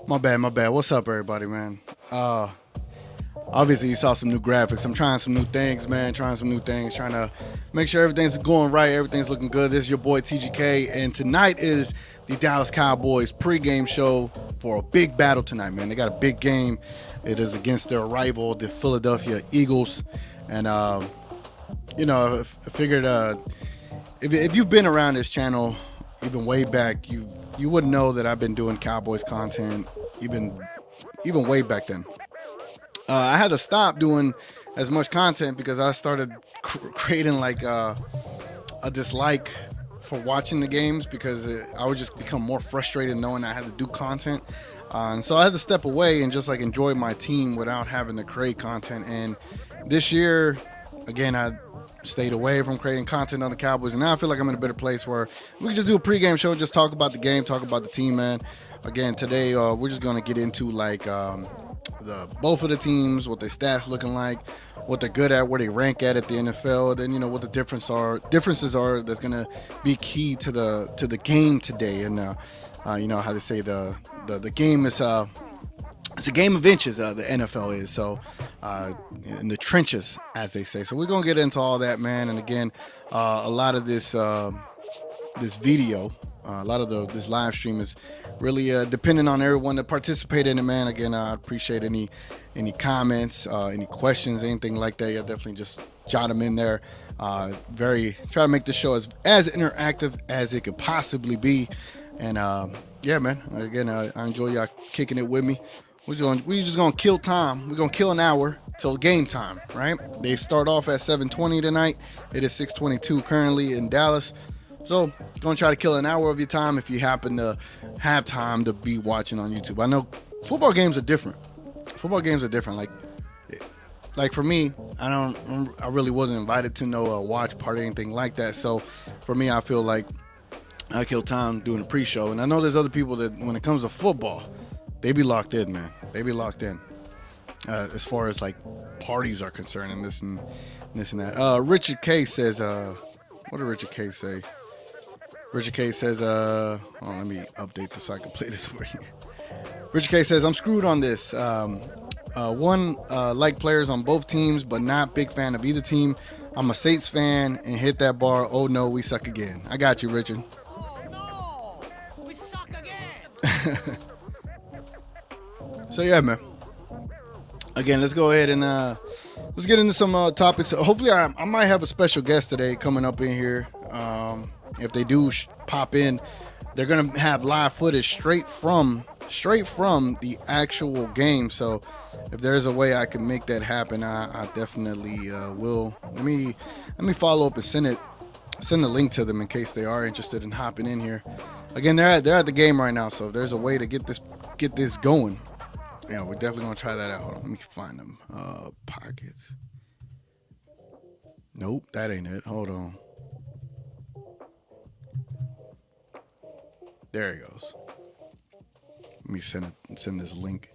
My bad, my bad. What's up, everybody, man? Obviously, you saw some new graphics. I'm trying some new things, man. Trying some new things. Trying to make sure everything's going right. Everything's looking good. This is your boy TGK, and tonight is the Dallas Cowboys pregame show for a big battle tonight, man. They got a big game. It is against their rival, the Philadelphia Eagles, and I figured if you've been around this channel even way back, you wouldn't know that I've been doing Cowboys content even way back then. I had to stop doing as much content because I started creating like a dislike for watching the games because I would just become more frustrated knowing I had to do content. And so I had to step away and just like enjoy my team without having to create content. And this year, again, I stayed away from creating content on the Cowboys, and now I feel like I'm in a better place where we can just do a pregame show, just talk about the game, talk about the team, man. Again, today we're just gonna get into like the both of the teams, what their stats looking like, what they're good at, where they rank at the NFL, then what the differences are that's gonna be key to the game today, and how they say the game is it's a game of inches. The NFL is so in the trenches, as they say. So we're gonna get into all that, man. And again, a lot of this video, a lot of this live stream is really depending on everyone that participated in it, man. Again, I appreciate any comments, any questions, anything like that. Yeah, definitely just jot them in there. Try to make this show as interactive as it could possibly be. And yeah, man. Again, I enjoy y'all kicking it with me. We're just gonna kill time. We're gonna kill an hour till game time, right? They start off at 7:20 tonight. It is 6:22 currently in Dallas. So gonna try to kill an hour of your time if you happen to have time to be watching on YouTube. I know football games are different. Like for me, I really wasn't invited to no watch party or anything like that. So for me, I feel like I kill time doing a pre-show. And I know there's other people that when it comes to football, they be locked in, man. They be locked in as far as like parties are concerned and this and that. Richard K says, what did Richard K say? Richard K says, let me update this so I can play this for you. Richard K says, I'm screwed on this. Like players on both teams, but not big fan of either team. I'm a Saints fan and hit that bar. Oh no, we suck again. I got you, Richard. Oh no, we suck again. So yeah, man. Again, let's go ahead and let's get into some topics. Hopefully, I might have a special guest today coming up in here. If they do pop in, they're gonna have live footage straight from the actual game. So if there's a way I can make that happen, I definitely will. Let me follow up and send the link to them in case they are interested in hopping in here. Again, they're at the game right now, so if there's a way to get this going, yeah, we're definitely gonna try that out. Hold on, let me find them. Pockets. Nope, that ain't it. Hold on. There it goes. Let me send this link.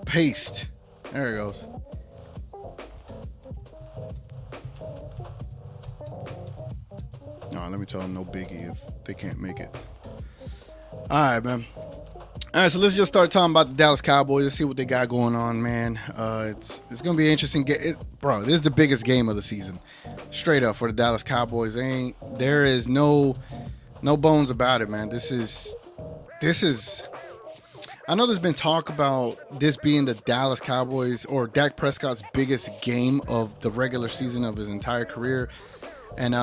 Paste. There it goes. No, let me tell them no biggie if they can't make it. All right, man. All right, so let's just start talking about the Dallas Cowboys. Let's see what they got going on, man. It's gonna be interesting. Bro, this is the biggest game of the season, straight up for the Dallas Cowboys. There is no bones about it, man. This is. I know there's been talk about this being the Dallas Cowboys or Dak Prescott's biggest game of the regular season of his entire career, and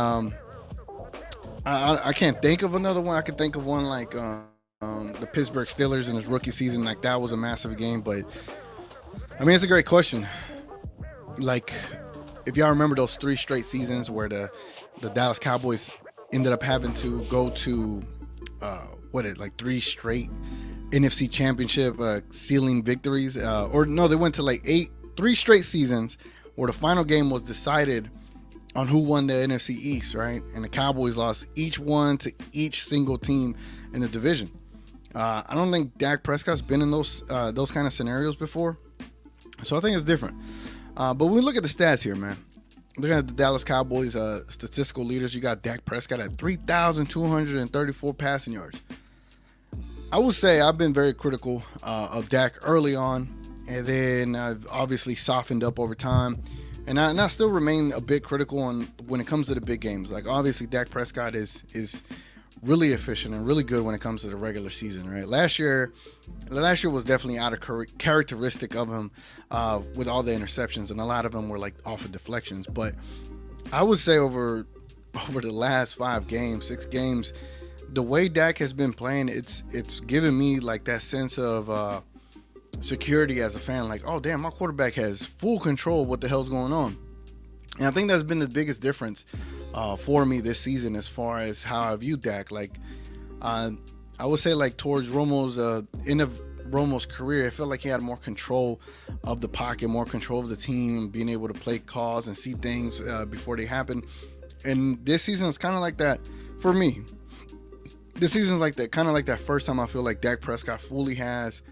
I can't think of another one. I can think of one like the Pittsburgh Steelers in his rookie season. Like that was a massive game, but I mean it's a great question. Like if y'all remember those 3 straight seasons where the Dallas Cowboys ended up having to go to 3 straight NFC Championship ceiling victories, or no, they went to like 3 straight seasons where the final game was decided on who won the NFC East, right? And the Cowboys lost each one to each single team in the division. I don't think Dak Prescott's been in those kind of scenarios before, so I think it's different. But when we look at the stats here, man, looking at the Dallas Cowboys statistical leaders, you got Dak Prescott at 3,234 passing yards. I would say I've been very critical of Dak early on, and then I've obviously softened up over time. And I still remain a bit critical on when it comes to the big games. Like, obviously, Dak Prescott is really efficient and really good when it comes to the regular season, right? Last year was definitely out of characteristic of him with all the interceptions, and a lot of them were like off of deflections. But I would say over the last 6 games, the way Dak has been playing, it's given me like that sense of security as a fan. Like, oh damn, my quarterback has full control of what the hell's going on. And I think that's been the biggest difference for me this season as far as how I view Dak. Like, I would say like towards Romo's end of Romo's career, I felt like he had more control of the pocket, more control of the team, being able to play calls and see things before they happen. And this season is kind of like that for me. This season's like that, kind of like that first time I feel like Dak Prescott fully has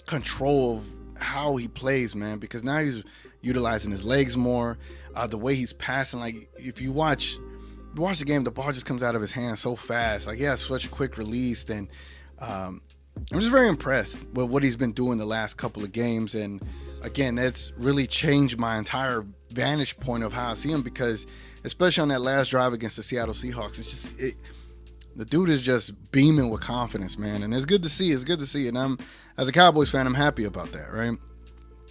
control of how he plays, man, because now he's utilizing his legs more, the way he's passing. Like, if you watch the game, the ball just comes out of his hands so fast. Like, he has such a quick release. And I'm just very impressed with what he's been doing the last couple of games. And again, that's really changed my entire vantage point of how I see him, because especially on that last drive against the Seattle Seahawks, it's just the dude is just beaming with confidence, man. And it's good to see. And as a Cowboys fan, I'm happy about that, right?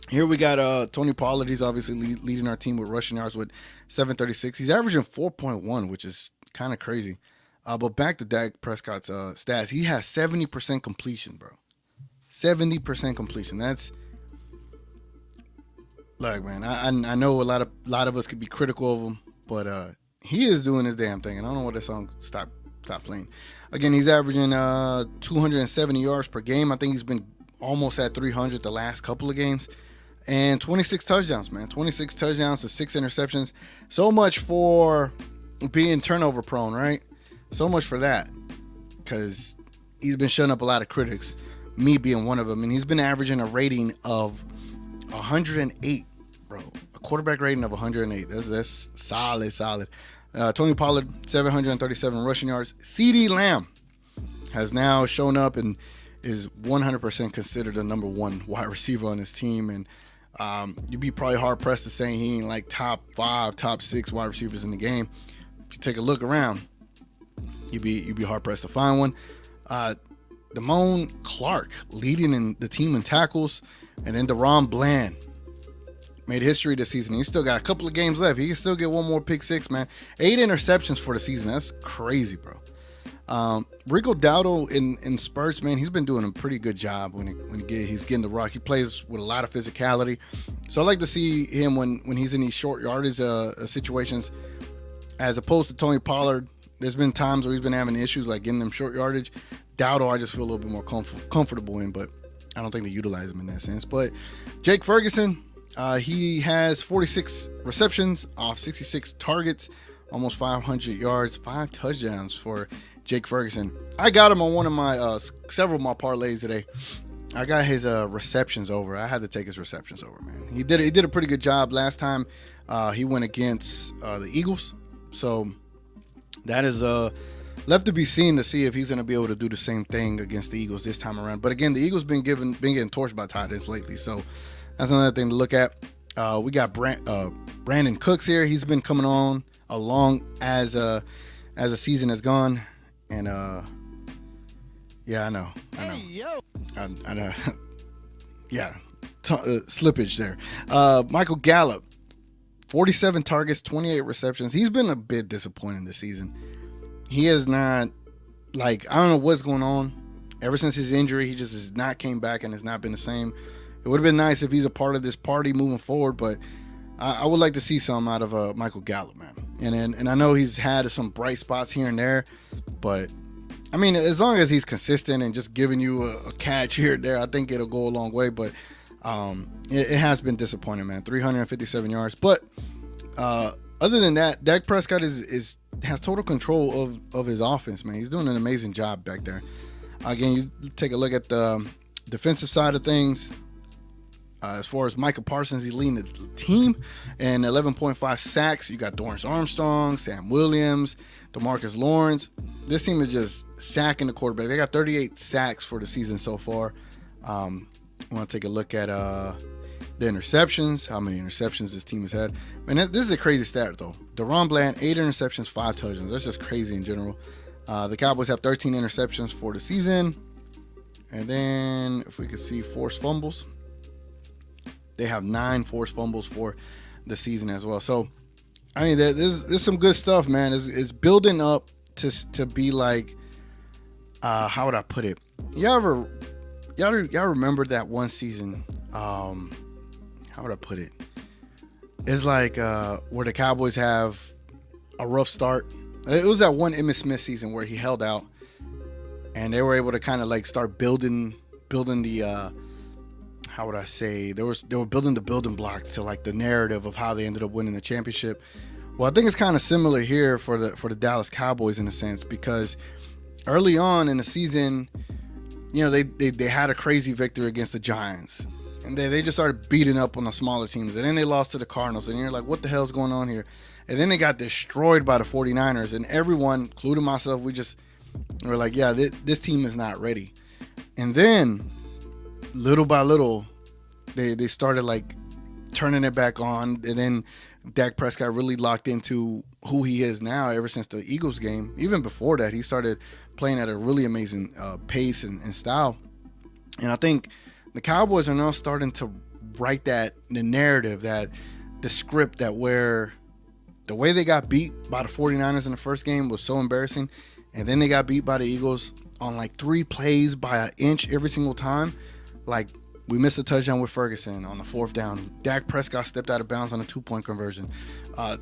Here we got Tony Pollard. He's obviously leading our team with rushing yards with 736. He's averaging 4.1, which is kind of crazy. But back to Dak Prescott's stats. He has 70% completion, bro. 70% completion. That's, look, man, I know a lot of us could be critical of him, but he is doing his damn thing. And I don't know what that song stop playing. Again, he's averaging 270 yards per game. I think he's been almost at 300 the last couple of games. And 26 touchdowns, man. 26 touchdowns to 6 interceptions. So much for being turnover prone, right? So much for that. Because he's been shutting up a lot of critics, me being one of them. And he's been averaging a rating of 108, bro. A quarterback rating of 108. That's solid. Tony Pollard, 737 rushing yards. CeeDee Lamb has now shown up and is 100% considered the number 1 wide receiver on his team. And you'd be probably hard-pressed to say he ain't like top 5, top 6 wide receivers in the game. If you take a look around, you'd be hard-pressed to find one. Damone Clark leading in the team in tackles. And then DaRon Bland made history this season. He still got a couple of games left. He can still get one more pick 6, man. 8 interceptions for the season. That's crazy, bro. Rico Dowdle in spurts, man, he's been doing a pretty good job when he's getting the rock. He plays with a lot of physicality. So I like to see him when he's in these short yardage situations, as opposed to Tony Pollard. There's been times where he's been having issues like getting them short yardage. Dowdle, I just feel a little bit more comfortable in, but I don't think they utilize him in that sense. But Jake Ferguson, he has 46 receptions off 66 targets, almost 500 yards, 5 touchdowns for Jake Ferguson. I got him on one of my several of my parlays today. I got his receptions over. I had to take his receptions over, man. He did a pretty good job last time. He went against the Eagles, so that is left to be seen to see if he's going to be able to do the same thing against the Eagles this time around. But again, the Eagles been getting torched by tight ends lately, so that's another thing to look at. We got Brandon Cooks here. He's been coming on along as the season has gone. And yeah, I know. Hey, yo. I know. Yeah, slippage there. Michael Gallup, 47 targets, 28 receptions. He's been a bit disappointing this season. He has not, I don't know what's going on. Ever since his injury, he just has not came back and has not been the same. It would have been nice if he's a part of this party moving forward, but I would like to see some out of Michael Gallup, man. And I know he's had some bright spots here and there, but I mean, as long as he's consistent and just giving you a catch here and there, I think it'll go a long way. But it has been disappointing, man. 357 yards. But other than that, Dak Prescott has total control of his offense, man. He's doing an amazing job back there. Again, you take a look at the defensive side of things. As far as Micah Parsons, he's leading the team and 11.5 sacks. You got Dorrance Armstrong, Sam Williams, DeMarcus Lawrence. This team is just sacking the quarterback. They got 38 sacks for the season so far. I want to take a look at the interceptions, how many interceptions this team has had. Man, this is a crazy stat, though. Deron Bland, 8 interceptions, 5 touchdowns. That's just crazy in general. The Cowboys have 13 interceptions for the season. And then if we could see forced fumbles, they have 9 forced fumbles for the season as well. So, I mean, there's some good stuff, man. It's building up to be like, how would I put it? Y'all remember that one season? How would I put it? It's like where the Cowboys have a rough start. It was that one Emmitt Smith season where he held out, and they were able to kind of like start building the how would I say, they were building the building blocks to like the narrative of how they ended up winning the championship. Well, I think it's kind of similar here for the Dallas Cowboys in a sense, because early on in the season, you know, they had a crazy victory against the Giants, and they just started beating up on the smaller teams, and then they lost to the Cardinals, and you're like, what the hell's going on here? And then they got destroyed by the 49ers, and everyone, including myself, we're like, yeah, this team is not ready. And then little by little, they started like turning it back on, and then Dak Prescott really locked into who he is now ever since the Eagles game. Even before that, he started playing at a really amazing pace and style. And I think the Cowboys are now starting to write the narrative, that the script, that where the way they got beat by the 49ers in the first game was so embarrassing, and then they got beat by the Eagles on like 3 plays by an inch every single time. Like, we missed a touchdown with Ferguson on the 4th down. Dak Prescott stepped out of bounds on a 2-point conversion. I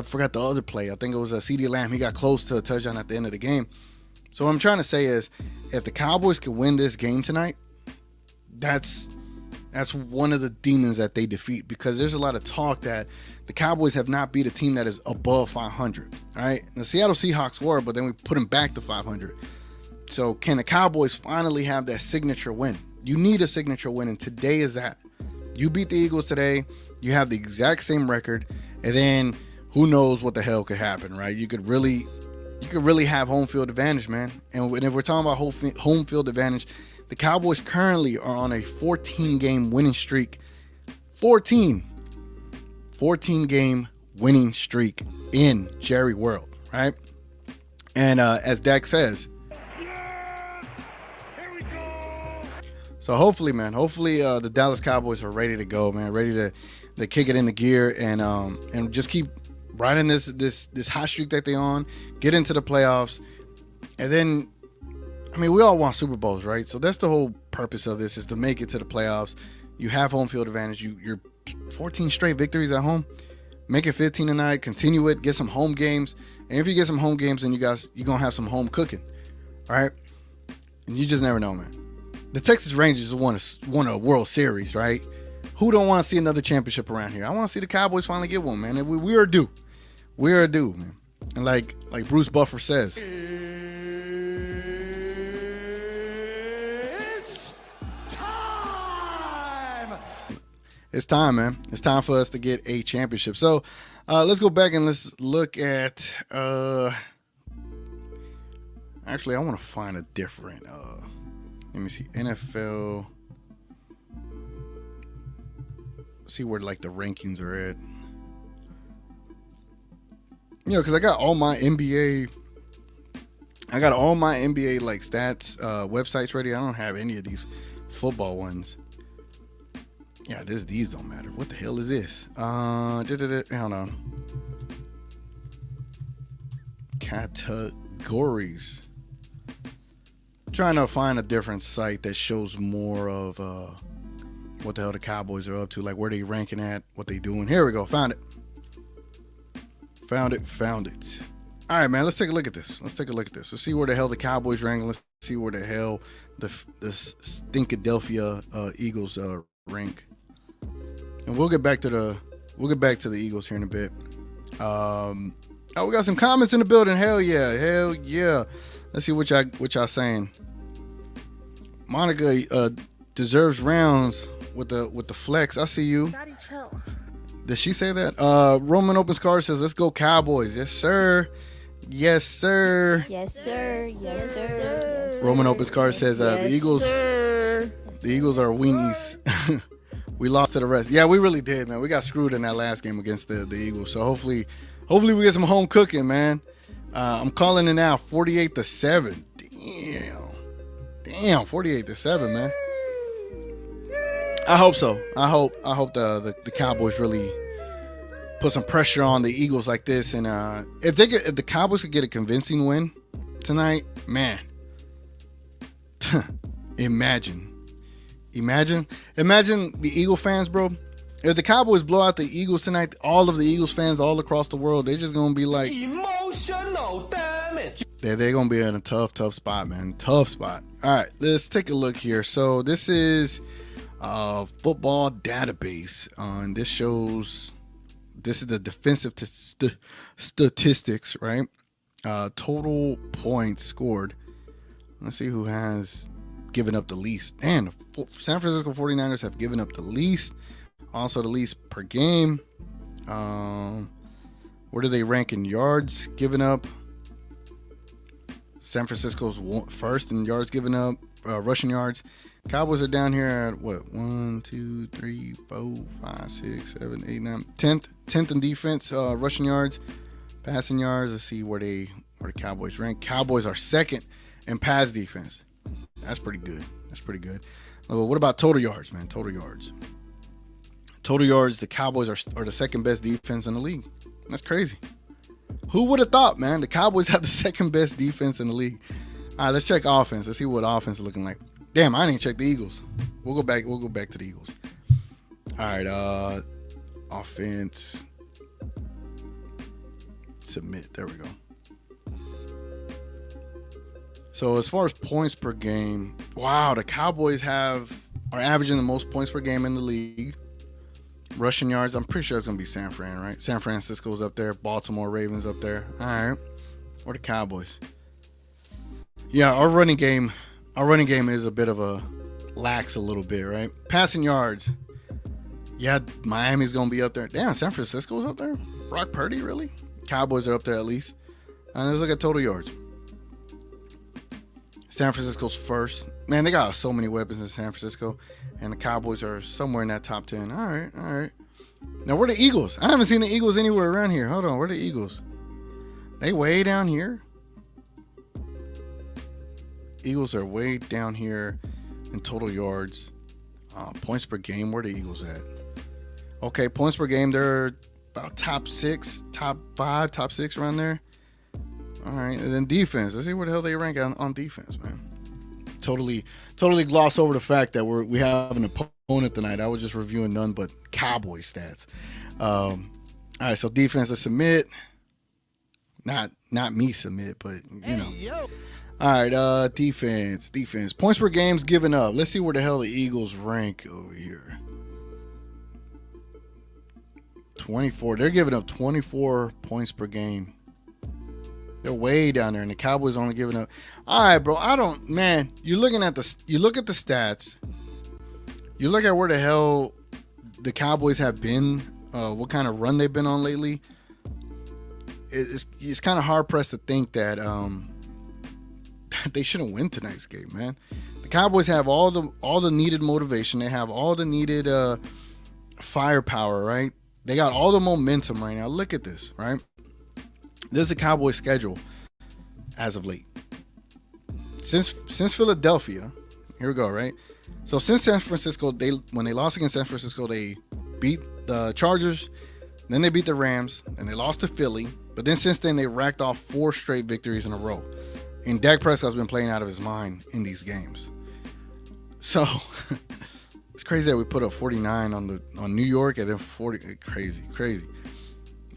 forgot the other play. I think it was a CeeDee Lamb. He got close to a touchdown at the end of the game. So what I'm trying to say is, if the Cowboys can win this game tonight, that's one of the demons that they defeat, because there's a lot of talk that the Cowboys have not beat a team that is above 500. All right, the Seattle Seahawks were, but then we put them back to 500. So can the Cowboys finally have that signature win? You need a signature win, and today is that. You beat the Eagles today, you have the exact same record, and then who knows what the hell could happen, right? You could really have home field advantage, man. And if we're talking about home field advantage, the Cowboys currently are on a 14-game winning streak. 14 game winning streak in Jerry World, right? And as Dak says, Here we go. so hopefully, man, the Dallas Cowboys are ready to go, man, ready to kick it into gear and just keep riding this hot streak that they on, get into the playoffs, and then, I mean, we all want Super Bowls, right? So that's the whole purpose of this, is to make it to the playoffs. You have home field advantage. You're 14 straight victories at home. Make it 15 tonight. Continue it. Get some home games. And if you get some home games, then you're going to have some home cooking. All right? And you just never know, man. The Texas Rangers won a World Series, right? Who don't want to see another championship around here? I want to see the Cowboys finally get one, man. And we are due. We are due, man. And like Bruce Buffer says, it's time, man. It's time for us to get a championship. So let's go back and let's look at. Actually, I want to find a different. Let me see. NFL. See where like the rankings are at. You know, because I got all my NBA like stats websites ready. I don't have any of these football ones. Yeah, these don't matter. What the hell is this? Hold on. Categories. Trying to find a different site that shows more of what the hell the Cowboys are up to, like where they ranking at, what they doing. Here we go. Found it. All right, man. Let's take a look at this. Let's see where the hell the Cowboys rank. Let's see where the hell the Stinkadelphia Eagles rank. And we'll get back to the Eagles here in a bit. We got some comments in the building. Hell yeah. Let's see what y'all saying. Monica deserves rounds with the flex. I see you. Daddy, chill. Did she say that? Roman Opens Card says, let's go Cowboys. Yes, sir. Yes, sir. Yes, sir. Yes, sir. Roman Opens Card says the Eagles. The Eagles are weenies. We lost to the rest. Yeah, we really did, man. We got screwed in that last game against the Eagles. So hopefully we get some home cooking, man. I'm calling it now, 48-7. Damn, 48-7, man. I hope so. I hope the Cowboys really put some pressure on the Eagles like this, and if the Cowboys could get a convincing win tonight, man, imagine the Eagle fans, bro. If the Cowboys blow out the Eagles tonight, all of the Eagles fans all across the world, they're just gonna be like Emotional damage. they're gonna be in a tough spot, man. Tough spot. All right, let's take a look here. So this is football database, and this is the defensive statistics, right? Total points scored. Let's see who has given up the least. And the San Francisco 49ers have given up the least. Also the least per game. Where do they rank in yards given up? San Francisco's first in yards given up, rushing yards. Cowboys are down here at what? 1, 2, 3, 4, 5, 6, 7, 8, 9, 10th in defense, rushing yards, passing yards. Let's see where the Cowboys rank. Cowboys are second in pass defense. That's pretty good. What about total yards, man? Total yards. The Cowboys are the second best defense in the league. That's crazy. Who would have thought, man? The Cowboys have the second best defense in the league. All right, let's check offense. Let's see what offense is looking like. Damn, I didn't check the Eagles. We'll go back to the Eagles. All right, offense. Submit. There we go. So as far as points per game, wow, the Cowboys are averaging the most points per game in the league. Rushing yards, I'm pretty sure it's gonna be San Fran, right? San Francisco's up there, Baltimore Ravens up there. All right, or the Cowboys. Yeah, our running game is a bit of a lax a little bit, right? Passing yards, yeah, Miami's gonna be up there. Damn, San Francisco's up there. Brock Purdy, really? Cowboys are up there at least. And let's look at total yards. San Francisco's first. Man, they got so many weapons in San Francisco, and the Cowboys are somewhere in that top 10. All right. Now, where are the Eagles? I haven't seen the Eagles anywhere around here. Hold on, where are the Eagles? They way down here. Eagles are way down here in total yards. Points per game, where are the Eagles at? Okay, points per game, they're about top 6, top 5, top 6 around there. All right, and then defense. Let's see where the hell they rank on defense, man. Totally gloss over the fact that we have an opponent tonight. I was just reviewing none but Cowboy stats. All right, so defense, let's submit. Not me submit, but you know. All right, defense. Points per game's given up. Let's see where the hell the Eagles rank over here. 24. They're giving up 24 points per game. They're way down there, and the Cowboys only giving up. All right, bro. You look at the stats. You look at where the hell the Cowboys have been, what kind of run they've been on lately. It's kind of hard pressed to think that they shouldn't win tonight's game, man. The Cowboys have all the needed motivation. They have all the needed firepower, right? They got all the momentum right now. Look at this, right? This is a Cowboys schedule as of late. Since Philadelphia, here we go, right? So since San Francisco, when they lost against San Francisco, they beat the Chargers, then they beat the Rams, and they lost to Philly. But then since then, they racked off 4 straight victories in a row. And Dak Prescott's been playing out of his mind in these games. So it's crazy that we put up 49 on New York and then 40. Crazy.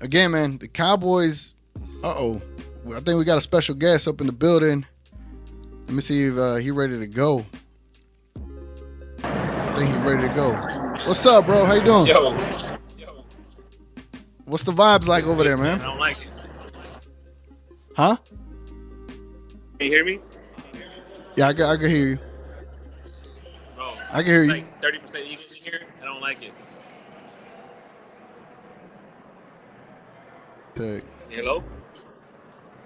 Again, man, the Cowboys. I think we got a special guest up in the building. Let me see if he ready to go. I think he's ready to go. What's up, bro? How you doing? Yo. What's the vibes like over there, man? I don't like it. Huh? Can you hear me? Yeah, I can hear you. Bro, I can hear It's you. like 30% Eagles in here. I don't like it. Hello?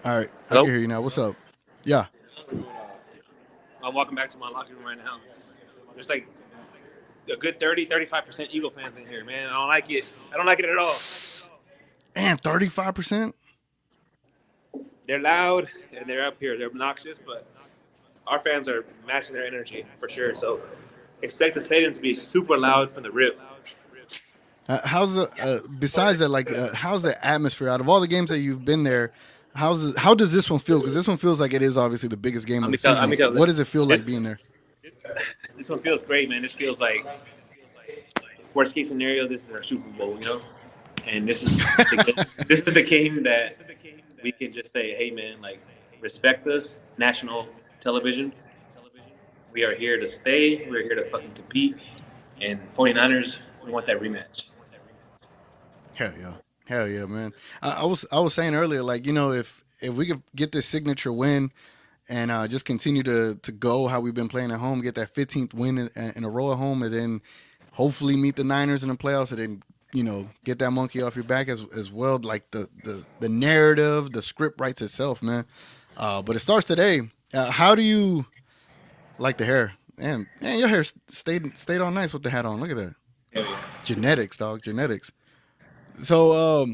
All right, I Hello? can hear you now. What's up? Yeah. I'm walking back to my locker room right now. There's like a good 35% Eagle fans in here, man. I don't like it. I don't like it at all. And 35%? They're loud and they're up here. They're obnoxious, but our fans are matching their energy for sure. So expect the stadium to be super loud from the rip. How's the besides that? Like, how's the atmosphere out of all the games that you've been there? How does this one feel? Because this one feels like it is obviously the biggest game of the season. What does it feel like being there? This one feels great, man. This feels like worst case scenario. This is our Super Bowl, you know, and this is this is the game that we can just say, hey, man, like respect us, national television. We are here to stay. We're here to fucking compete. And 49ers, we want that rematch. Hell yeah, man. I was saying earlier, like, you know, if we could get this signature win and just continue to go how we've been playing at home, get that 15th win in a row at home, and then hopefully meet the Niners in the playoffs, and then, you know, get that monkey off your back as well. Like the narrative, the script writes itself, man. But it starts today. How do you like the hair? Man, your hair stayed all nice with the hat on. Look at that. Genetics, dog. Genetics. So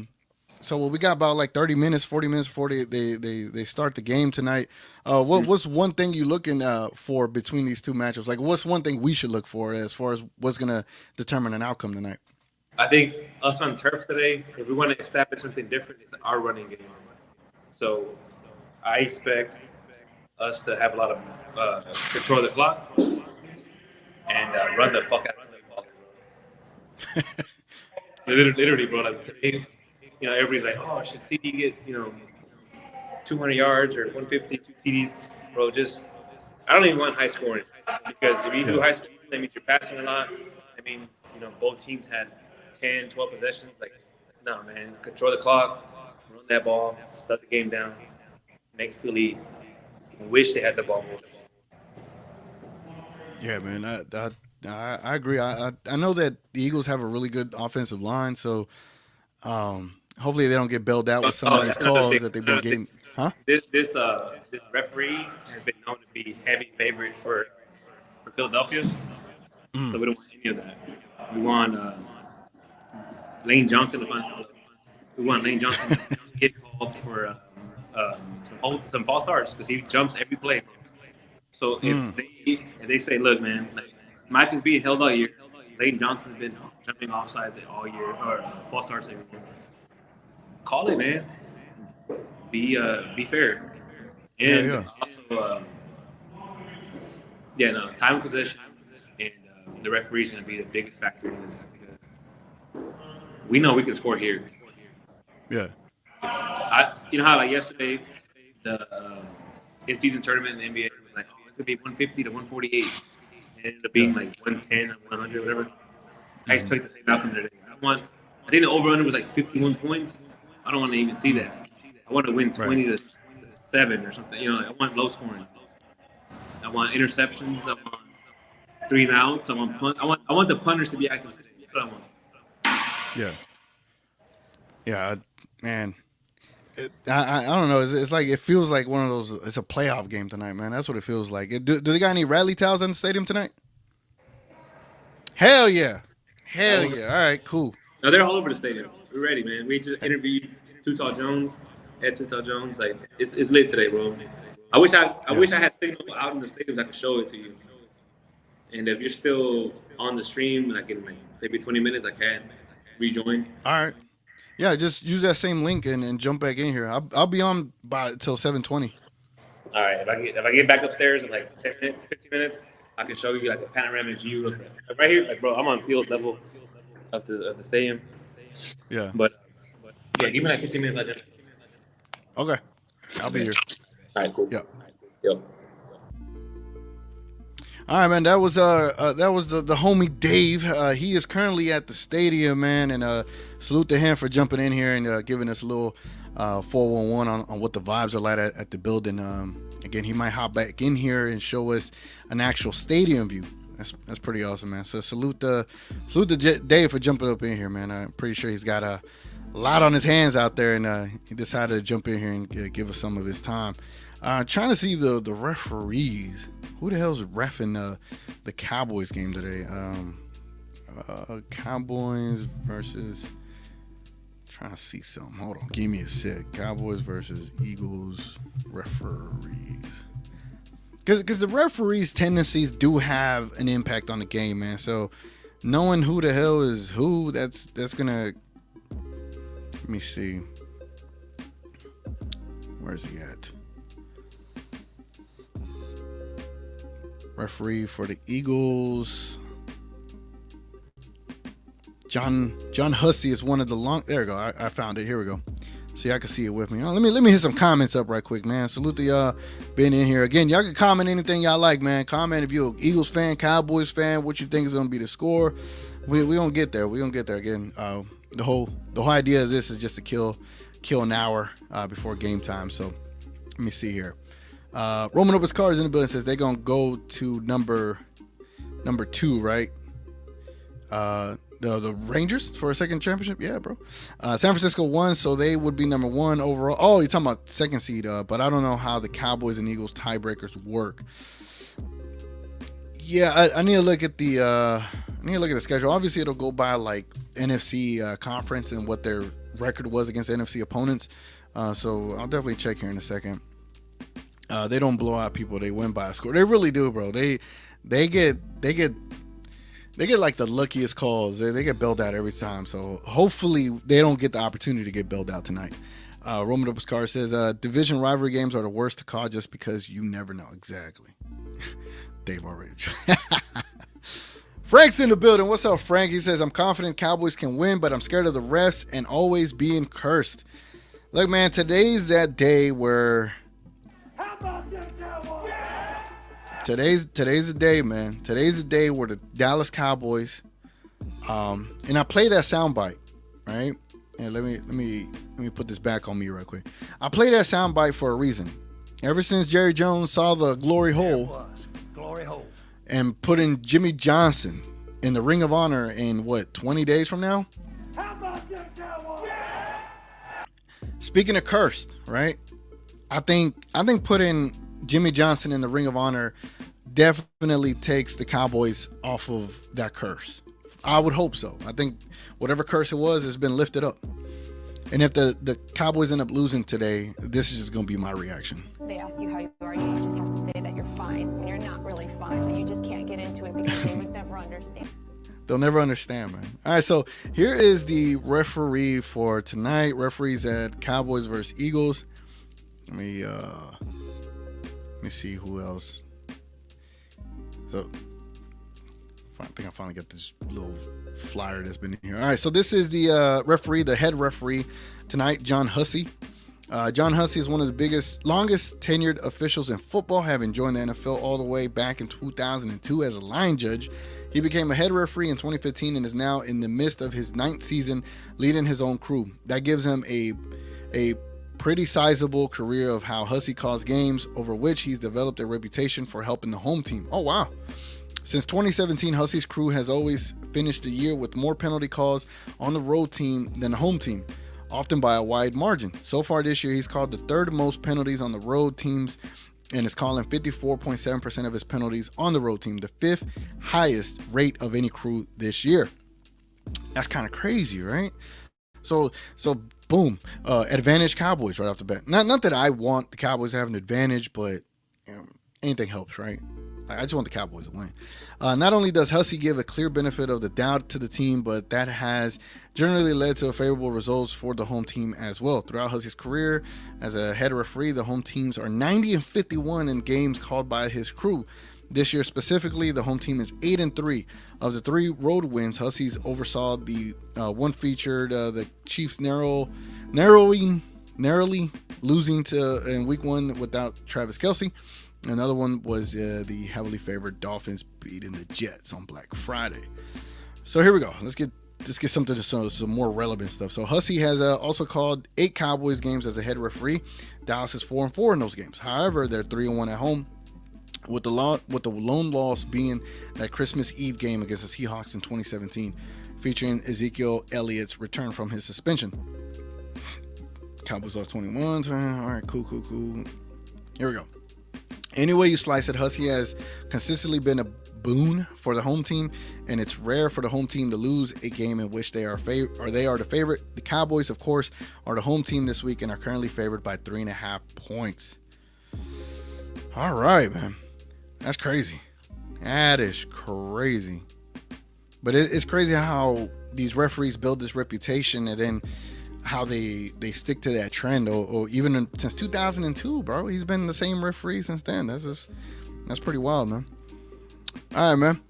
we got about like 30 minutes, 40 minutes before they start the game tonight. What's one thing you looking for between these two matchups? Like, what's one thing we should look for as far as what's gonna determine an outcome tonight? I think us on turf today, if we want to establish something different, it's our running game. So I expect us to have a lot of control of the clock and run the fuck out of the ball. Literally, bro. Like today, you know, everybody's like, "Oh, should CD get 200 yards or 150, 2 TDs?" Bro, I don't even want high scoring because if you do high scoring, that means you're passing a lot. That means both teams had 10, 12 possessions. Like, no, man, control the clock, run that ball, shut the game down, make Philly wish they had the ball more. Yeah, man, I agree. I know that the Eagles have a really good offensive line, so hopefully they don't get bailed out with some of these calls that they've been getting. Huh? This referee has been known to be heavy favorite for Philadelphia, so we don't want any of that. We want Lane Johnson to get called for some false starts because he jumps every play. So if they say, look, man, like Mike is being held all year, Lane Johnson's been jumping offsides all year or false starts every year. Call it, man. Be fair. And also, time of possession and the referee is going to be the biggest factor in this because we know we can score here. Yeah. You know how like yesterday the in-season tournament in the NBA was like, oh, it's going to be 150 to 148. And it ended up being like 110 or 100, whatever. I expect the same outcome today. I think the over-under was like 51 points. I don't want to even see that. I want to win 20 to 7 or something. I want low scoring. I want interceptions. I want 3 and outs. I want punt. I want the punters to be active today. That's what I want. Yeah, man. I don't know. It's like it feels like one of those. It's a playoff game tonight, man. That's what it feels like. Do they got any rally towels in the stadium tonight? Hell yeah. All right, cool. No, they're all over the stadium. We're ready, man. We just interviewed Ed Tuttle Jones. Like it's lit today, bro. I wish I had signal out in the stadiums. I could show it to you. And if you're still on the stream, like in like maybe 20 minutes, I can rejoin. All right. Yeah, just use that same link and jump back in here. I'll be on till 7:20. All right. If I get back upstairs in like 10 minutes, 15 minutes, I can show you like a panoramic view of right here. Like, bro, I'm on field level of the stadium. Yeah. But yeah, give me like 15 minutes. Like okay. I'll be here. All right. Cool. Yep. All right, man. That was the homie Dave. He is currently at the stadium, man, and salute to him for jumping in here and giving us a little 411 on what the vibes are like at the building. Again, he might hop back in here and show us an actual stadium view. That's pretty awesome, man. So salute the Dave for jumping up in here, man. I'm pretty sure he's got a lot on his hands out there, and he decided to jump in here and give us some of his time. Trying to see the referees. Who the hell's reffing the Cowboys game today? Cowboys versus. Trying to see something. Hold on, give me a sec. Cowboys versus Eagles referees. Because the referees' tendencies do have an impact on the game, man. So knowing who the hell is who, that's gonna. Let me see. Where's he at? Referee for the Eagles. John Hussey is one of the long. There we go. I found it. Here we go. So y'all can see it with me. Let me hit some comments up right quick, man. Salute to y'all being in here again. Y'all can comment anything y'all like, man. Comment if you're an Eagles fan, Cowboys fan, what you think is gonna be the score. We gonna get there. We gonna get there again. The whole idea of this is just to kill an hour before game time. So let me see here. Roman Opus Cars in the building says they're gonna go to number 2, right? The Rangers for a second championship, yeah, bro. San Francisco won, so they would be number 1 overall. Oh, you're talking about second seed, but I don't know how the Cowboys and Eagles tiebreakers work. Yeah, I need to look at the schedule. Obviously, it'll go by like NFC conference and what their record was against NFC opponents. So I'll definitely check here in a second. They don't blow out people; they win by a score. They really do, bro. They get like the luckiest calls. They get bailed out every time. So hopefully they don't get the opportunity to get bailed out tonight. Roman Opuscar says division rivalry games are the worst to call just because you never know. Exactly. Dave already. Frank's in the building. What's up, Frank? He says, I'm confident Cowboys can win, but I'm scared of the refs and always being cursed. Look, man, today's that day where... Today's the day, man. Today's the day where the Dallas Cowboys, and I play that soundbite, right? And let me put this back on me real quick. I play that soundbite for a reason. Ever since Jerry Jones saw the glory hole, and put in Jimmy Johnson in the Ring of Honor in 20 days from now? Speaking of cursed, right? I think putting Jimmy Johnson in the Ring of Honor definitely takes the Cowboys off of that curse. I would hope so. I think whatever curse it was has been lifted up. And if the Cowboys end up losing today, this is just going to be my reaction. They ask you how you are, you just have to say that you're fine when you're not really fine, but you just can't get into it because they would never understand. They'll never understand, man. All right, so here is the referee for tonight. Referees at Cowboys versus Eagles. Let me see who else. So I think I finally got this little flyer that's been in here. All right, so this is the referee, the head referee tonight, John Hussey. John Hussey is one of the longest tenured officials in football, having joined the NFL all the way back in 2002 as a line judge. He became a head referee in 2015 and is now in the midst of his 9th season leading his own crew. That gives him a pretty sizable career of how Hussey calls games, over which he's developed a reputation for helping the home team. Oh, wow. Since 2017, Hussey's crew has always finished the year with more penalty calls on the road team than the home team, often by a wide margin. So far this year, he's called the 3rd most penalties on the road teams and is calling 54.7% of his penalties on the road team, the 5th highest rate of any crew this year. That's kind of crazy, right? So boom, advantage Cowboys right off the bat. Not that I want the Cowboys to have an advantage, but anything helps, right? I just want the Cowboys to win. Not only does Hussey give a clear benefit of the doubt to the team, but that has generally led to favorable results for the home team as well. Throughout Hussey's career as a head referee, the home teams are 90-51 in games called by his crew. This year specifically, the home team is 8-3. Of the 3 road wins, Hussey's oversaw the one featured the Chiefs narrowly losing in week 1 without Travis Kelce. Another one was the heavily favored Dolphins beating the Jets on Black Friday. So here we go. Let's get something to some more relevant stuff. So Hussey has also called 8 Cowboys games as a head referee. Dallas is 4-4 in those games. However, they're 3-1 at home. with the lone loss being that Christmas Eve game against the Seahawks in 2017, featuring Ezekiel Elliott's return from his suspension. Cowboys lost 21. All right, cool. Here we go. Any way you slice it, Husky has consistently been a boon for the home team, and it's rare for the home team to lose a game in which they are the favorite. The Cowboys, of course, are the home team this week and are currently favored by 3.5 points. All right, man. That's crazy. That is crazy. But it's crazy how these referees build this reputation and then how they stick to that trend, or even since 2002, bro. He's been the same referee since then. That's pretty wild, man. All right, man.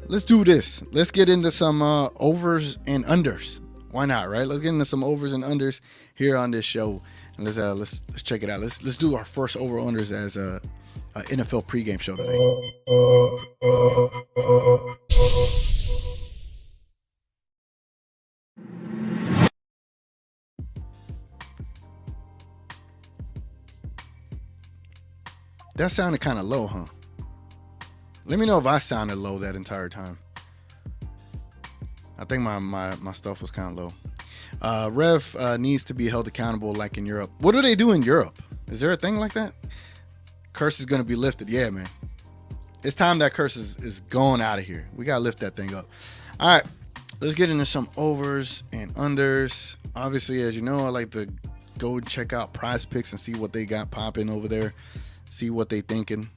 Let's do this. Let's get into some overs and unders. Why not, right? Let's get into some overs and unders here on this show, and let's check it out. Let's do our first over unders as a NFL pregame show today. That sounded kind of low, huh? Let me know if I sounded low that entire time. I think my stuff was kind of low. Ref needs to be held accountable like in Europe. What do they do in Europe? Is there a thing like that? Curse is going to be lifted. Yeah, man. It's time that curse is going out of here. We got to lift that thing up. All right. Let's get into some overs and unders. Obviously, as you know, I like to go check out Prize Picks and see what they got popping over there. See what they thinking.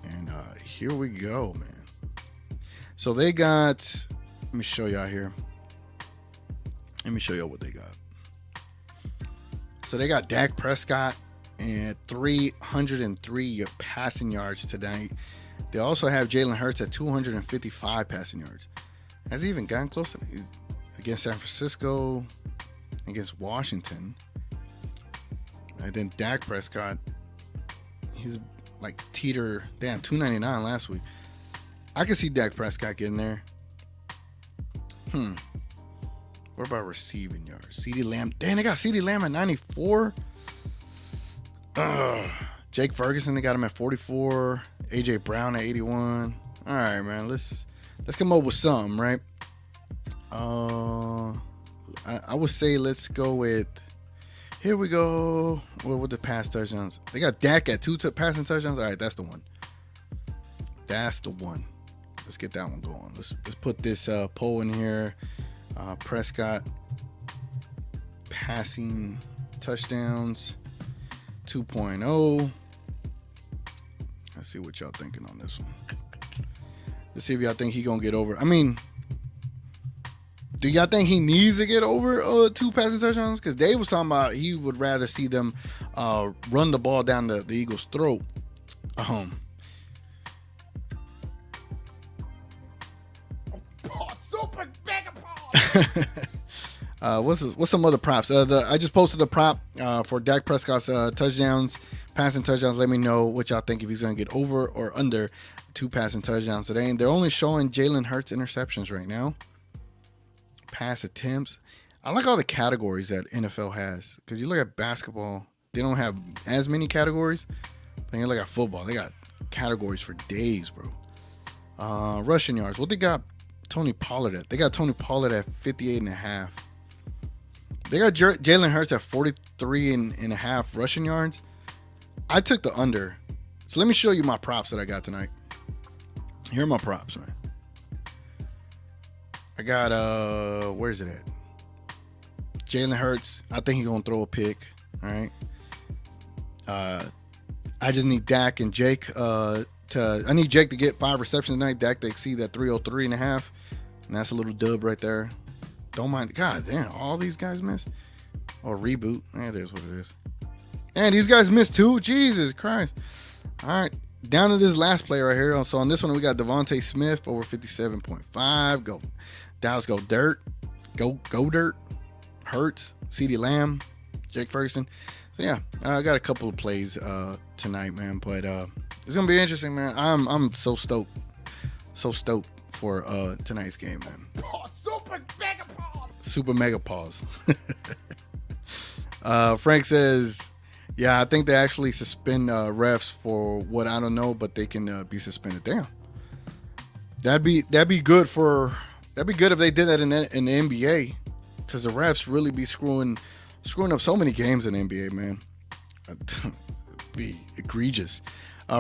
And here we go, man. So they got, let me show y'all here. Let me show y'all what they got. So they got Dak Prescott and 303 passing yards tonight. They also have Jalen Hurts at 255 passing yards. Has he even gotten close to against San Francisco, against Washington? And then Dak Prescott, he's like teeter, damn, 299 last week. I can see Dak Prescott getting there. What about receiving yards? CeeDee Lamb. Damn, they got CeeDee Lamb at 94. Jake Ferguson, they got him at 44. AJ Brown at 81. All right, man. Let's come up with something, right? I would say let's go with. Here we go. Well, with the pass touchdowns, they got Dak at 2 passing touchdowns. All right, that's the one. That's the one. Let's get that one going. Let's put this poll in here. Prescott passing touchdowns 2.0. Let's see what y'all thinking on this one. Let's see if y'all think he gonna get over. I mean, do y'all think he needs to get over 2 passing touchdowns? Because Dave was talking about he would rather see them run the ball down the Eagles' throat. What's some other props? I just posted the prop for Dak Prescott's touchdowns, passing touchdowns. Let me know what y'all think, if he's gonna get over or under 2 passing touchdowns today. And they're only showing Jalen Hurts interceptions right now. Pass attempts. I like all the categories that NFL has, because you look at basketball, they don't have as many categories. But you look at football, they got categories for days, bro. Rushing yards. What they got Tony Pollard at? They got Tony Pollard at 58.5. They got Jalen Hurts at 43.5 rushing yards. I took the under. So let me show you my props that I got tonight. Here are my props, man. I got, where's it at? Jalen Hurts. I think he's going to throw a pick. All right. I just need Dak and Jake I need Jake to get 5 receptions tonight. Dak to exceed that 303.5. And that's a little dub right there. Don't mind. God damn, all these guys missed. Or reboot. That is what it is. And these guys missed too. Jesus Christ. All right. Down to this last play right here. So on this one, we got Devontae Smith over 57.5. Go. Dallas go dirt. Go dirt. Hurts. CeeDee Lamb. Jake Ferguson. So yeah, I got a couple of plays tonight, man. But it's gonna be interesting, man. I'm so stoked. So stoked for tonight's game, man. Super mega pause. Frank says, Yeah, I think they actually suspend refs for what I don't know, but they can be suspended. Damn, that'd be good for that'd be good if they did that in the NBA, because the refs really be screwing up so many games in the NBA, man. Be egregious.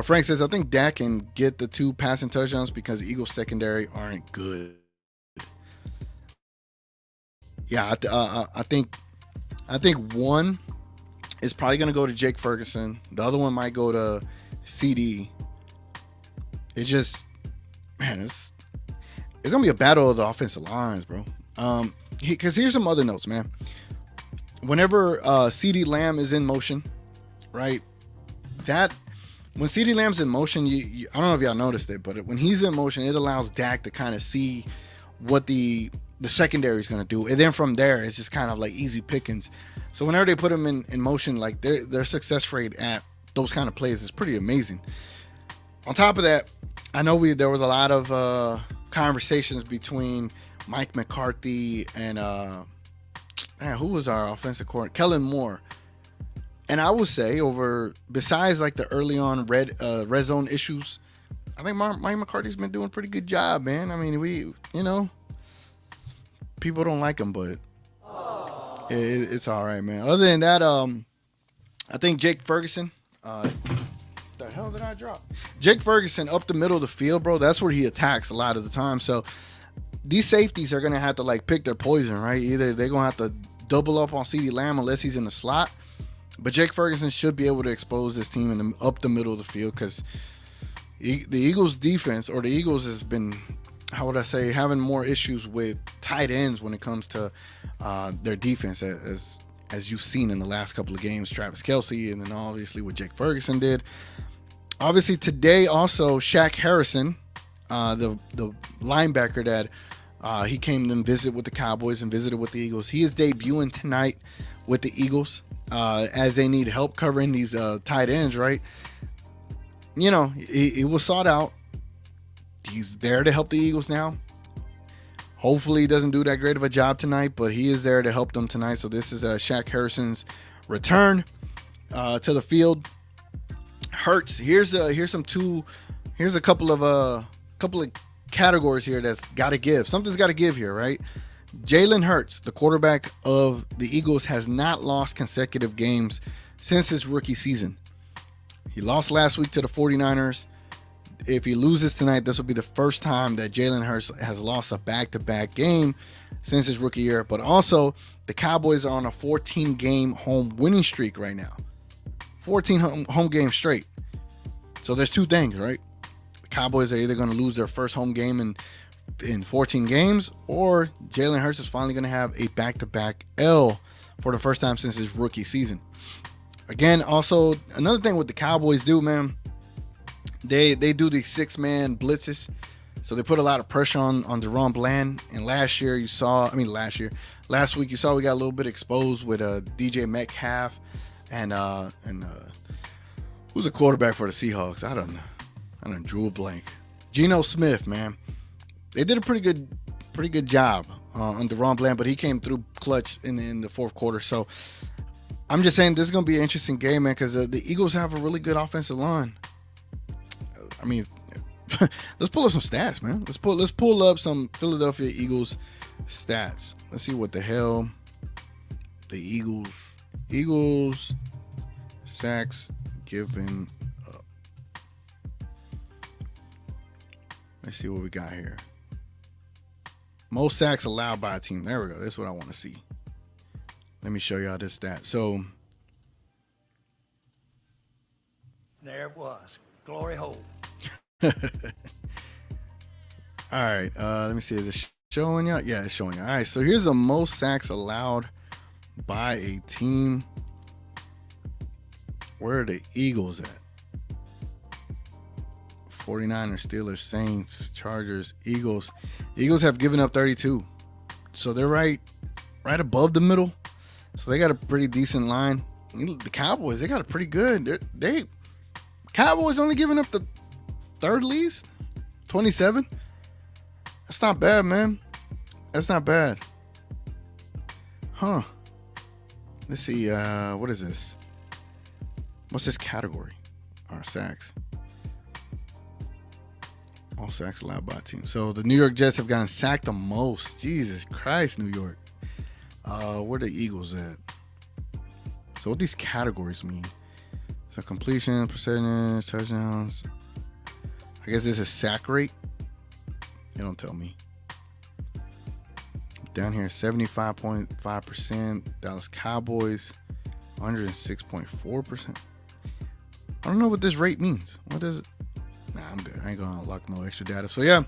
Frank says, I think Dak can get the 2 passing touchdowns because the Eagles secondary aren't good. Yeah, I think one is probably going to go to Jake Ferguson. The other one might go to CD. It just, man, it's going to be a battle of the offensive lines, bro. Because here's some other notes, man. Whenever CD Lamb is in motion, right, when CD Lamb's in motion, I don't know if y'all noticed it, but when he's in motion, it allows Dak to kind of see what the secondary is going to do. And then from there, it's just kind of like easy pickings. So whenever they put him in motion, like their success rate at those kind of plays is pretty amazing. On top of that, I know there was a lot of conversations between Mike McCarthy and who was our offensive coordinator? Kellen Moore. And I would say besides like the early on red zone issues, I think Mike McCarthy's been doing a pretty good job, man. I mean, people don't like him, but it's all right, man. Other than that, I think Jake Ferguson, the hell did I drop? Jake Ferguson up the middle of the field, bro. That's where he attacks a lot of the time. So these safeties are going to have to like pick their poison, right? Either they're going to have to double up on CeeDee Lamb unless he's in the slot. But Jake Ferguson should be able to expose this team up the middle of the field, because the Eagles defense, or the Eagles, has been, how would I say, having more issues with tight ends when it comes to their defense, as you've seen in the last couple of games. Travis Kelce, and then obviously what Jake Ferguson did. Obviously today also Shaq Harrison, the linebacker that he came and visit with the Cowboys and visited with the Eagles. He is debuting tonight with the Eagles. As they need help covering these tight ends, right? He was sought out. He's there to help the Eagles now. Hopefully he doesn't do that great of a job tonight, but he is there to help them tonight. So this is Shaq Harrison's return to the field. Hurts. Here's a couple of categories here that's got to give. Something's got to give here, right? Jalen Hurts, the quarterback of the Eagles, has not lost consecutive games since his rookie season. He lost last week to the 49ers. If he loses tonight, this will be the first time that Jalen Hurts has lost a back-to-back game since his rookie year. But also, the Cowboys are on a 14-game home winning streak right now. 14 home games straight. So there's two things, right? The Cowboys are either going to lose their first home game in 14 games, or Jalen Hurts is finally going to have a back-to-back L for the first time since his rookie season. Again, also, another thing what the Cowboys do, man, they do these 6-man blitzes. So they put a lot of pressure on Deron Bland. And last week you saw we got a little bit exposed with DJ Metcalf and who's the quarterback for the Seahawks? I don't drew a blank. Geno Smith, man. They did a pretty good job on Deron Bland, but he came through clutch in the fourth quarter. So I'm just saying this is going to be an interesting game, man, because the Eagles have a really good offensive line. I mean, let's pull up some stats, man. Let's pull up some Philadelphia Eagles stats. Let's see what the hell the Eagles sacks given up. Let's see what we got here. Most sacks allowed by a team. There we go. That's what I want to see. Let me show y'all this stat. So there it was. Glory hole. All right. Let me see. Is it showing y'all? Yeah, it's showing y'all. All right. So here's the most sacks allowed by a team. Where are the Eagles at? 49ers, Steelers, Saints, Chargers, Eagles. The Eagles have given up 32. So they're right above the middle. So they got a pretty decent line. The Cowboys, they got a pretty good. Cowboys only giving up the third least, 27. That's not bad, man. That's not bad. Huh. Let's see. What is this? What's this category? Our sacks. All sacks allowed by a team. So the New York Jets have gotten sacked the most. Jesus Christ, New York. Where the Eagles at? So what these categories mean? So completion, percentage, touchdowns. I guess this is sack rate. It don't tell me. Down here, 75.5%. Dallas Cowboys, 106.4%. I don't know what this rate means. What does it? Nah, I'm good. I ain't gonna unlock no extra data. So yeah.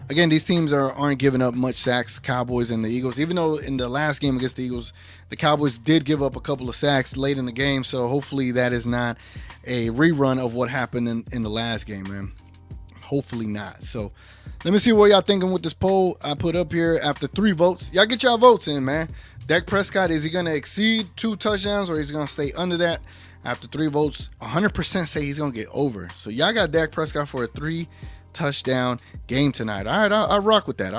Again, these teams aren't giving up much sacks, Cowboys and the Eagles. Even though in the last game against the Eagles, the Cowboys did give up a couple of sacks late in the game. So hopefully that is not a rerun of what happened in the last game, man. Hopefully not. So let me see what y'all thinking with this poll I put up here after 3 votes. Y'all get y'all votes in, man. Dak Prescott, is he going to exceed 2 touchdowns or is he going to stay under that? After 3 votes, 100% say he's going to get over. So y'all got Dak Prescott for a 3-touchdown game tonight. All right, I'll rock with that.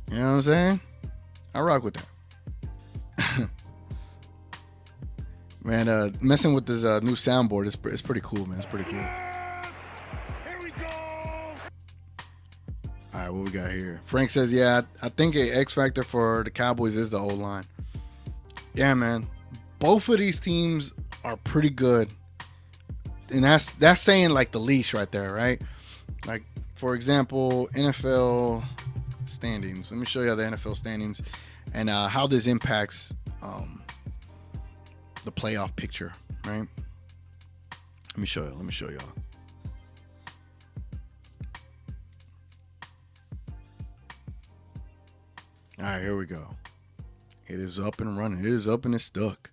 You know what I'm saying? I rock with that. Man, messing with this new soundboard is pretty cool, man. It's pretty cool. All right, what we got here? Frank says, yeah, I think a X factor for the Cowboys is the O-line. Yeah, man. Both of these teams are pretty good. And that's saying like the least right there, right? Like, for example, NFL standings. Let me show you the NFL standings and how this impacts the playoff picture, right? Let me show y'all. All right, here we go. It is up and running. It is up and it's stuck.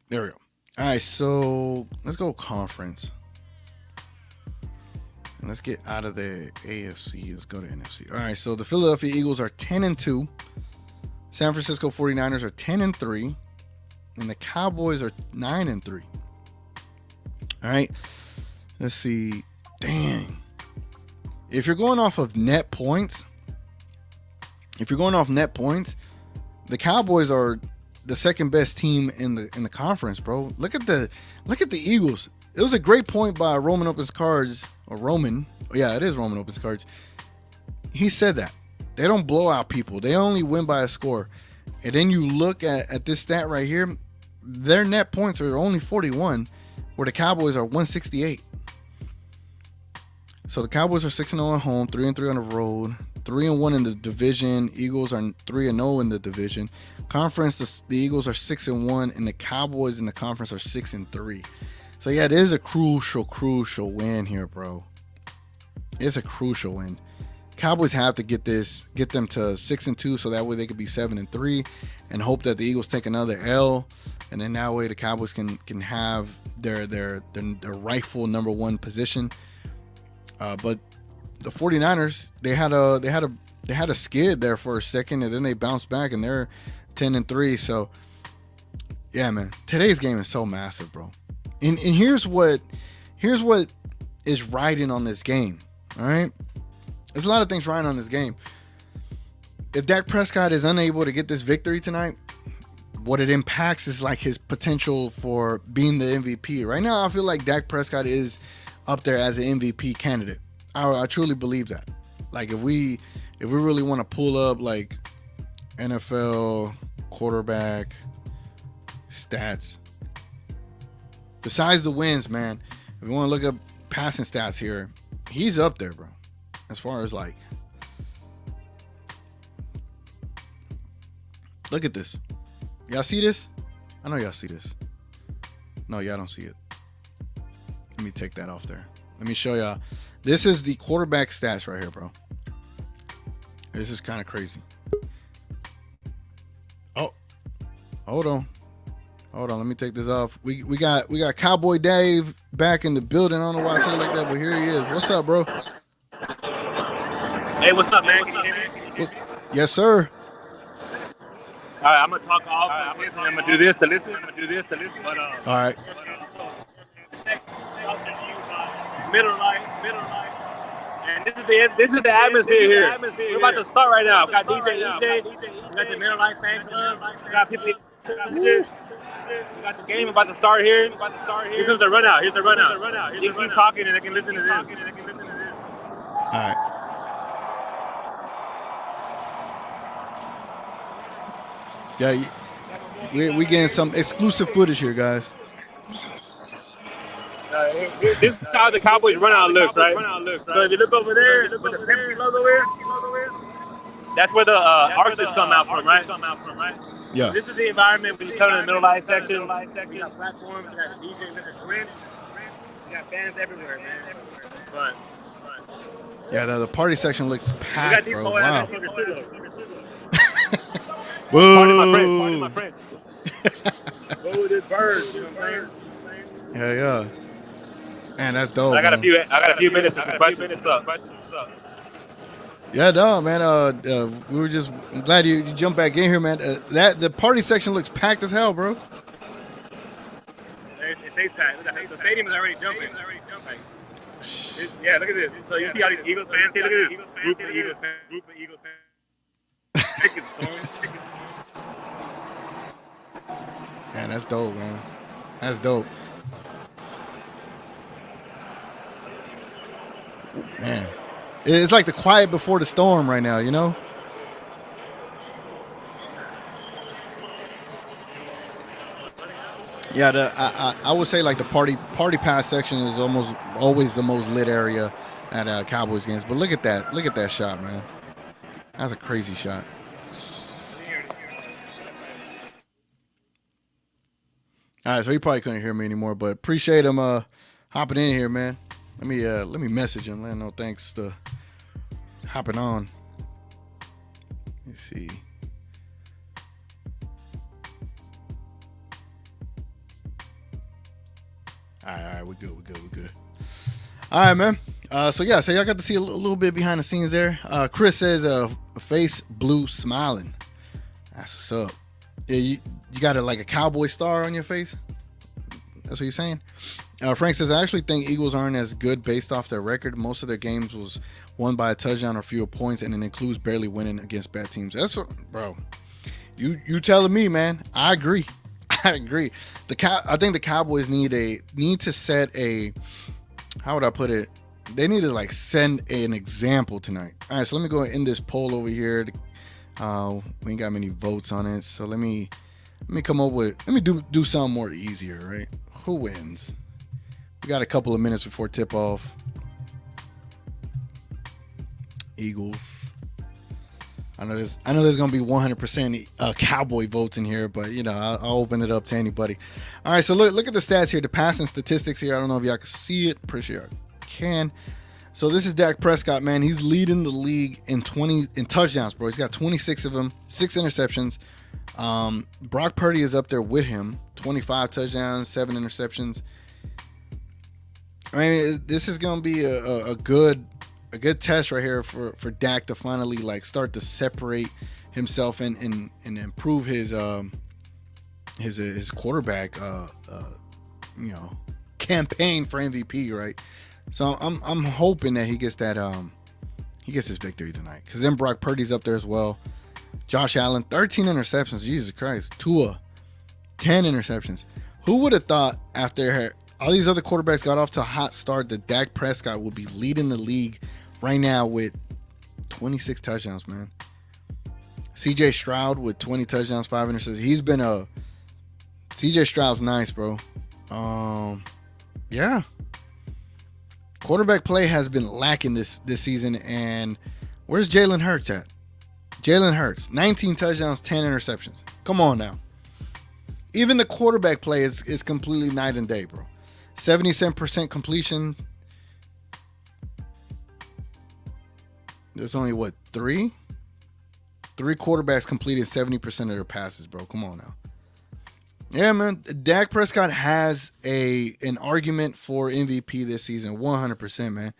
There we go. All right, so let's go conference. And let's get out of the AFC. Let's go to NFC. All right, so the Philadelphia Eagles are 10-2. San Francisco 49ers are 10-3. And the Cowboys are 9-3. All right, let's see. Dang. If you're going off of net points, the Cowboys are the second best team in the conference, bro. Look at the Eagles. It was a great point by Roman Opens Cards, or Roman. Yeah, it is Roman Opens Cards. He said that they don't blow out people. They only win by a score. And then you look at this stat right here. Their net points are only 41, where the Cowboys are 168. So the Cowboys are 6-0 at home, 3-3 on the road, 3-1 in the division. Eagles are 3-0 in the division. Conference, the Eagles are 6-1, and the Cowboys in the conference are 6-3. So yeah, it is a crucial win here, bro. It's a crucial win. Cowboys have to get them to 6-2, so that way they could be 7-3, and hope that the Eagles take another L, and then that way the Cowboys can have their rightful number 1 position. But the 49ers, they had a skid there for a second, and then they bounced back, and they're 10-3. So yeah, man, today's game is so massive, bro. And here's what is riding on this game. All right, there's a lot of things riding on this game. If Dak Prescott is unable to get this victory tonight, what it impacts is like his potential for being the MVP. Right now, I feel like Dak Prescott is up there as an MVP candidate. I truly believe that. Like if we really want to pull up like NFL quarterback stats, besides the wins, man, if we want to look up passing stats here, he's up there, bro. As far as like, look at this. Y'all see this? I know y'all see this. No, y'all don't see it. Let me take that off there. Let me show y'all. This is the quarterback stats right here, bro. This is kind of crazy. Oh, hold on. Let me take this off. We got Cowboy Dave back in the building. I don't know why I said it like that, but here he is. What's up, bro? Hey, what's up, man? Can you hear me? Yes, sir. All right, I'm gonna talk off. I'm gonna do this to listen. But all right. Middle life, man. This is the atmosphere here. We're about to start right now. We got DJ EJ. We got the Middle Life Fan Club. We got people. Shit. We got the game about to start here. Here comes the run out. Here's the run out. You keep talking and they can listen to this. All right. Yeah, we getting some exclusive footage here, guys. This is how the Cowboys run out looks, right? So if you look over there, where the Pepsi logo is, that's where the arches come out from, right? Yeah. This is the environment when you come to the middle light section. We got platforms, we got DJs at the Grinch. We got fans everywhere, man. But Yeah, the party section looks we got packed, these bro. boys Wow. out there too, though. Boo. Party my friend. Go with this bird, you know what I'm saying? Yeah. Man, that's dope. I got man. a few minutes for some questions. What's up? Yeah, no, man. We were just I'm glad you jumped back in here, man. The party section looks packed as hell, bro. It stays packed. The stadium is already jumping. Yeah, look at this. So you see all these Eagles fans here? Look at this. Group of Eagles fans. Tickets storming. Man, that's dope, man. That's dope. Man, it's like the quiet before the storm right now, you know? Yeah, I would say like the party pass section is almost always the most lit area at Cowboys games. But look at that shot, man. That's a crazy shot. All right, so he probably couldn't hear me anymore, but appreciate him hopping in here, man. Let me message him. Let him know thanks to hopping on. Let's see. All right, we're good. All right, man. So y'all got to see a little bit behind the scenes there. Chris says a face blue smiling. That's what's up. Yeah, you got like a cowboy star on your face? That's what you're saying? Frank says, I actually think Eagles aren't as good based off their record. Most of their games was won by a touchdown or fewer points, and it includes barely winning against bad teams. That's what, bro. You telling me, man. I agree. I agree. I think the Cowboys need to set a, how would I put it? They need to like send an example tonight. All right, so let me go and end this poll over here. We ain't got many votes on it, so let me come up with, let me do something more easier, right? Who wins? We got a couple of minutes before tip off. Eagles. I know there's gonna be 100% Cowboy votes in here, but you know I'll open it up to anybody. All right, so look at the stats here, the passing statistics here. I don't know if y'all can see it. Pretty sure y'all can. So this is Dak Prescott, man. He's leading the league in touchdowns, bro. He's got 26 of them, 6 interceptions. Brock Purdy is up there with him, 25 touchdowns, 7 interceptions. I mean, this is gonna be a good test right here for Dak to finally like start to separate himself and improve his quarterback campaign for MVP, right? So I'm hoping that he gets his victory tonight, because then Brock Purdy's up there as well. Josh Allen, 13 interceptions. Jesus Christ. Tua, 10 interceptions. Who would have thought after all these other quarterbacks got off to a hot start that Dak Prescott would be leading the league right now with 26 touchdowns, man. CJ Stroud with 20 touchdowns, 5 interceptions. He's been CJ Stroud's nice, bro. Yeah. Quarterback play has been lacking this season, and where's Jalen Hurts at? Jalen Hurts, 19 touchdowns, 10 interceptions. Come on now. Even the quarterback play is completely night and day, bro. 77% completion. There's only, what, 3? 3 quarterbacks completed 70% of their passes, bro. Come on now. Yeah, man. Dak Prescott has an argument for MVP this season, 100%, man.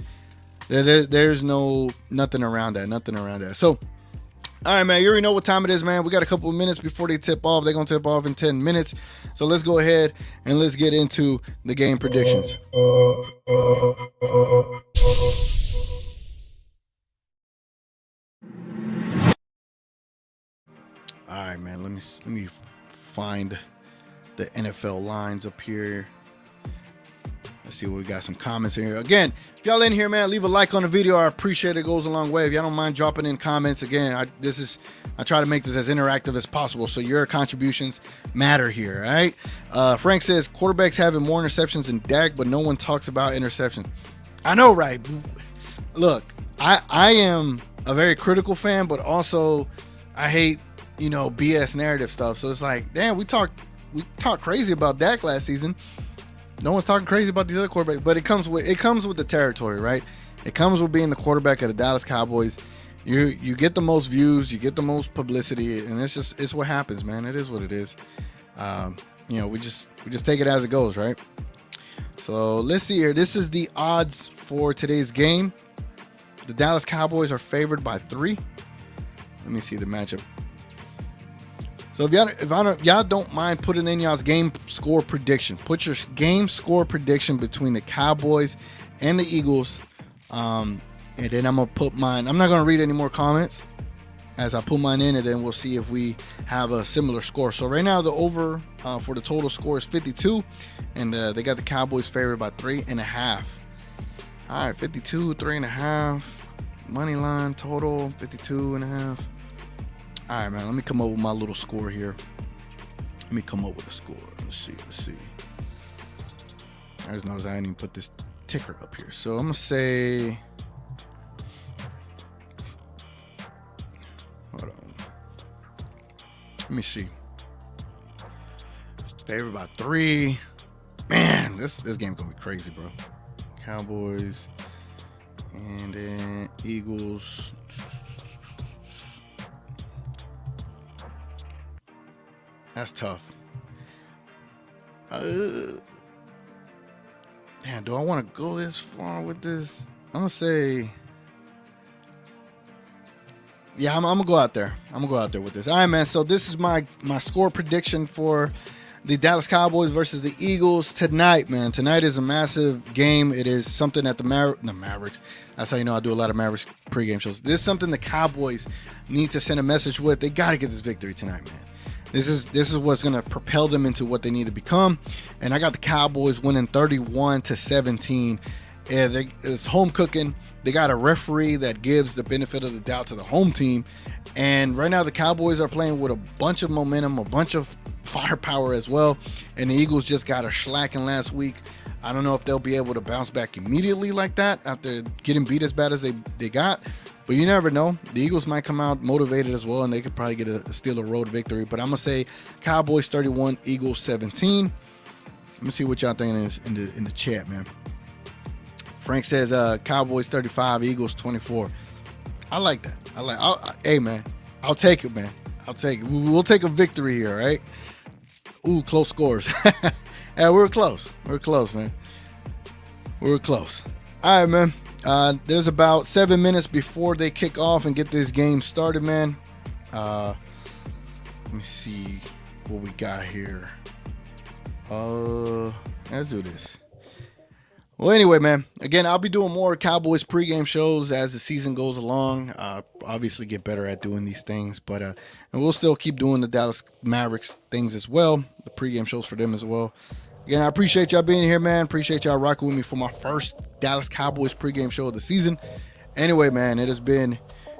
There's nothing around that. So, all right, man, you already know what time it is, man. We got a couple of minutes before they tip off. They're going to tip off in 10 minutes. So let's go ahead and let's get into the game predictions. All right, man. Let me find the NFL lines up here. Let's see what we got. Some comments in here. Again, if y'all in here, man, leave a like on the video. I appreciate it. It goes a long way. If y'all don't mind dropping in comments, again, I try to make this as interactive as possible, so your contributions matter here. All right. Frank says quarterbacks having more interceptions than Dak, but no one talks about interceptions. I know, right? Look, I am a very critical fan, but also I hate, BS narrative stuff. So it's like, damn, we talked crazy about Dak last season. No one's talking crazy about these other quarterbacks, but it comes with the territory, right? It comes with being the quarterback of the Dallas Cowboys. You get the most views, you get the most publicity, and it's what happens, man. It is what it is. We just take it as it goes, right? So let's see here. This is the odds for today's game. The Dallas Cowboys are favored by 3. Let me see the matchup. So if y'all don't mind putting in y'all's game score prediction, put your game score prediction between the Cowboys and the Eagles. And then I'm gonna put mine. I'm not gonna read any more comments as I put mine in, and then we'll see if we have a similar score. So right now the over for the total score is 52, and they got the Cowboys favored by 3.5. All right, 52, 3.5. Money line total 52.5. All right, man. Let me come up with my little score here. Let me come up with a score. Let's see. I just noticed I didn't even put this ticker up here. So I'm gonna say. Hold on. Let me see. Favored by 3. Man, this game's gonna be crazy, bro. Cowboys and then Eagles. That's tough. Man, do I want to go this far with this? I'm gonna say, yeah, I'm gonna go out there. I'm gonna go out there with this. All right, man. So this is my score prediction for the Dallas Cowboys versus the Eagles tonight, man. Tonight is a massive game. It is something that the Mavericks. That's how you know I do a lot of Mavericks pregame shows. This is something the Cowboys need to send a message with. They got to get this victory tonight, man. This is what's going to propel them into what they need to become. And I got the Cowboys winning 31-17. It's home cooking. They got a referee that gives the benefit of the doubt to the home team. And right now the Cowboys are playing with a bunch of momentum, a bunch of firepower as well. And the Eagles just got a shellacking last week. I don't know if they'll be able to bounce back immediately like that after getting beat as bad as they got. But you never know. The Eagles might come out motivated as well, and they could probably get steal a road victory. But I'm going to say Cowboys 31, Eagles 17. Let me see what y'all thinking is in the chat, man. Frank says Cowboys 35, Eagles 24. I like that. Hey, man, I'll take it, man. I'll take it. We'll take a victory here, right? Ooh, close scores. Yeah, we're close. We're close, man. We're close. All right, man. There's about 7 minutes before they kick off and get this game started, man. Let me see what we got here. Let's do this. Well, anyway, man, again, I'll be doing more Cowboys pregame shows as the season goes along. Obviously get better at doing these things, but and we'll still keep doing the Dallas Mavericks things as well, the pregame shows for them as well. Again, I appreciate y'all being here, man. Appreciate y'all rocking with me for my first Dallas Cowboys pregame show of the season. Anyway, man, it has been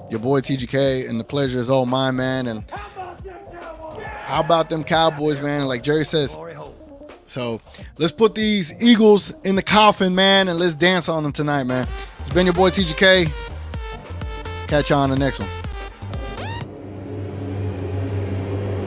your boy TGK, and the pleasure is all mine, man. And how about them Cowboys, man? Like Jerry says. So let's put these Eagles in the coffin, man, and let's dance on them tonight, man. It's been your boy TGK. Catch you on the next one.